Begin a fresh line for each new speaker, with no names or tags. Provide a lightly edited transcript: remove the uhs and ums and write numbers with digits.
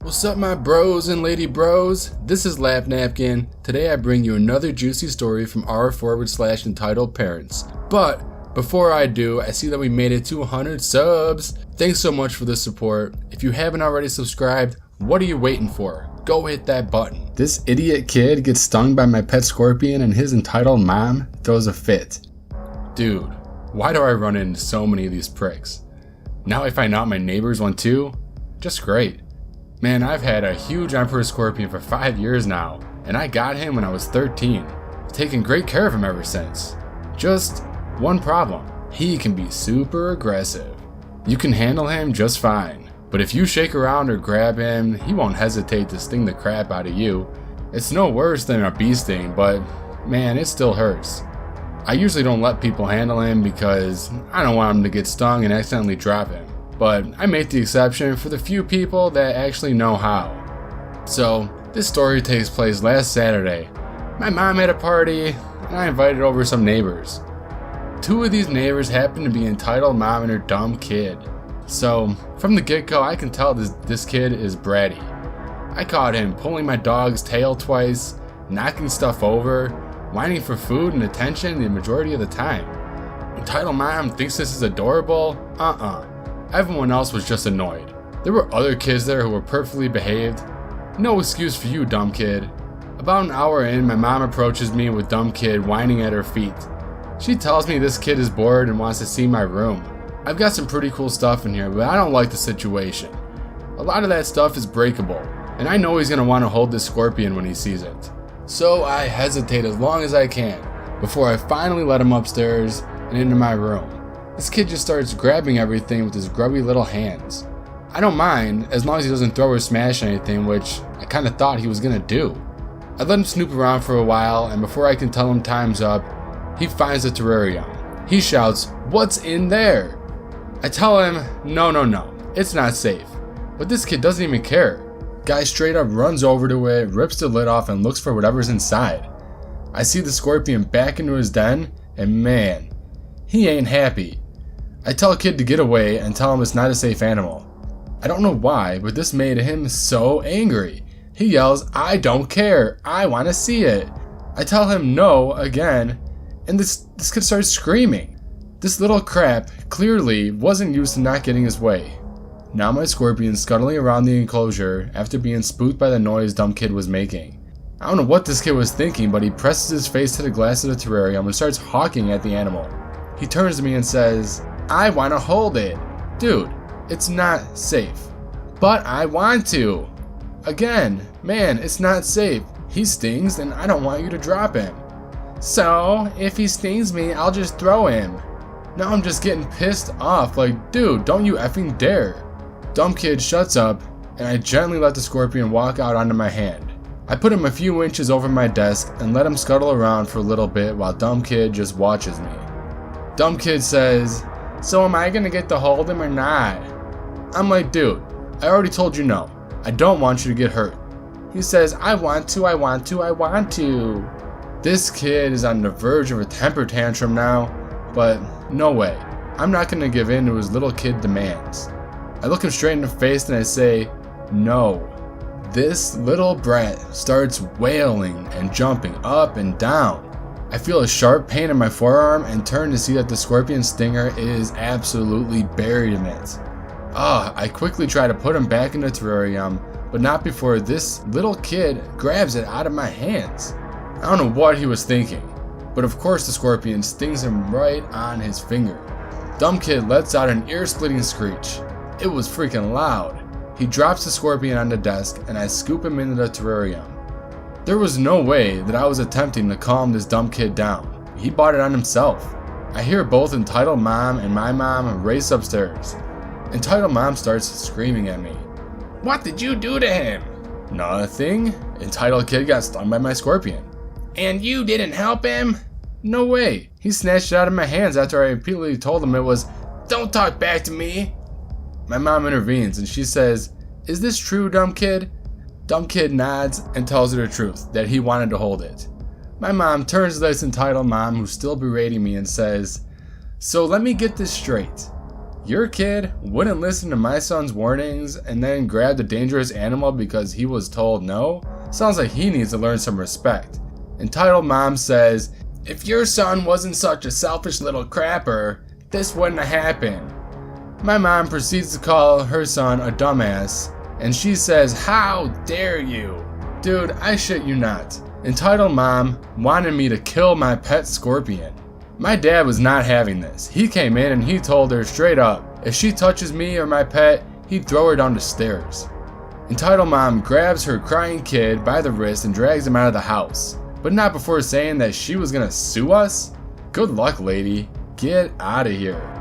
What's up, my bros and lady bros? This is LaughNapkin. Today I bring you another juicy story from r/entitled_parents. But before I do, I see that we made it to 100 subs. Thanks so much for the support. If you haven't already subscribed, what are you waiting for? Go hit that button. This idiot kid gets stung by my pet scorpion and his entitled mom throws a fit. Dude, why do I run into so many of these pricks? Now I find out my neighbors one too? Just great. Man, I've had a huge emperor scorpion for 5 years now, and I got him when I was 13. I've taken great care of him ever since. Just one problem. He can be super aggressive. You can handle him just fine, but if you shake around or grab him, he won't hesitate to sting the crap out of you. It's no worse than a bee sting, but man, it still hurts. I usually don't let people handle him because I don't want him to get stung and accidentally drop him. But I make the exception for the few people that actually know how. So, this story takes place last Saturday. My mom had a party, and I invited over some neighbors. 2 of these neighbors happened to be entitled mom and her dumb kid. So, from the get-go, I can tell this kid is bratty. I caught him pulling my dog's tail twice, knocking stuff over, whining for food and attention the majority of the time. Entitled mom thinks this is adorable? Everyone else was just annoyed. There were other kids there who were perfectly behaved. No excuse for you, dumb kid. About an hour in, my mom approaches me with dumb kid whining at her feet. She tells me this kid is bored and wants to see my room. I've got some pretty cool stuff in here, but I don't like the situation. A lot of that stuff is breakable, and I know he's gonna want to hold this scorpion when he sees it. So I hesitate as long as I can, before I finally let him upstairs and into my room. This kid just starts grabbing everything with his grubby little hands. I don't mind, as long as he doesn't throw or smash anything, which I kinda thought he was gonna do. I let him snoop around for a while, and before I can tell him time's up, he finds the terrarium. He shouts, "What's in there?" I tell him, no, it's not safe. But this kid doesn't even care. Guy straight up runs over to it, rips the lid off, and looks for whatever's inside. I see the scorpion back into his den, and man, he ain't happy. I tell kid to get away and tell him it's not a safe animal. I don't know why, but this made him so angry. He yells, "I don't care, I want to see it." I tell him no again, and this kid starts screaming. This little crap clearly wasn't used to not getting his way. Now my scorpion's scuttling around the enclosure after being spooked by the noise dumb kid was making. I don't know what this kid was thinking, but he presses his face to the glass of the terrarium and starts hawking at the animal. He turns to me and says, "I want to hold it." Dude, it's not safe. But I want to. Again, man, it's not safe. He stings and I don't want you to drop him. So, if he stings me, I'll just throw him. Now I'm just getting pissed off, like, dude, don't you effing dare. Dumb kid shuts up, and I gently let the scorpion walk out onto my hand. I put him a few inches over my desk and let him scuttle around for a little bit while dumb kid just watches me. Dumb kid says, "So am I gonna get to hold him or not?" I'm like, dude, I already told you no. I don't want you to get hurt. He says, I want to. This kid is on the verge of a temper tantrum now, but no way. I'm not gonna give in to his little kid demands. I look him straight in the face and I say, no. This little brat starts wailing and jumping up and down. I feel a sharp pain in my forearm and turn to see that the scorpion stinger is absolutely buried in it. I quickly try to put him back in the terrarium, but not before this little kid grabs it out of my hands. I don't know what he was thinking, but of course the scorpion stings him right on his finger. Dumb kid lets out an ear-splitting screech. It was freaking loud. He drops the scorpion on the desk and I scoop him into the terrarium. There was no way that I was attempting to calm this dumb kid down. He brought it on himself. I hear both entitled mom and my mom race upstairs. Entitled mom starts screaming at me. "What did you do to him?" "Nothing. Entitled kid got stung by my scorpion." "And you didn't help him?" "No way. He snatched it out of my hands after I repeatedly told him it was, 'Don't talk back to me.'" My mom intervenes and she says, "Is this true, dumb kid?" Dumb kid nods and tells her the truth, that he wanted to hold it. My mom turns to this entitled mom who's still berating me and says, "So let me get this straight. Your kid wouldn't listen to my son's warnings and then grabbed a dangerous animal because he was told no? Sounds like he needs to learn some respect. Entitled Mom says, if your son wasn't such a selfish little crapper, this wouldn't have happened. My mom proceeds to call her son a dumbass, and she says, how dare you? Dude, I shit you not. Entitled Mom wanted me to kill my pet scorpion. My dad was not having this. He came in and he told her straight up, if she touches me or my pet, he'd throw her down the stairs. Entitled Mom grabs her crying kid by the wrist and drags him out of the house, but not before saying that she was gonna sue us? Good luck, lady. Get out of here.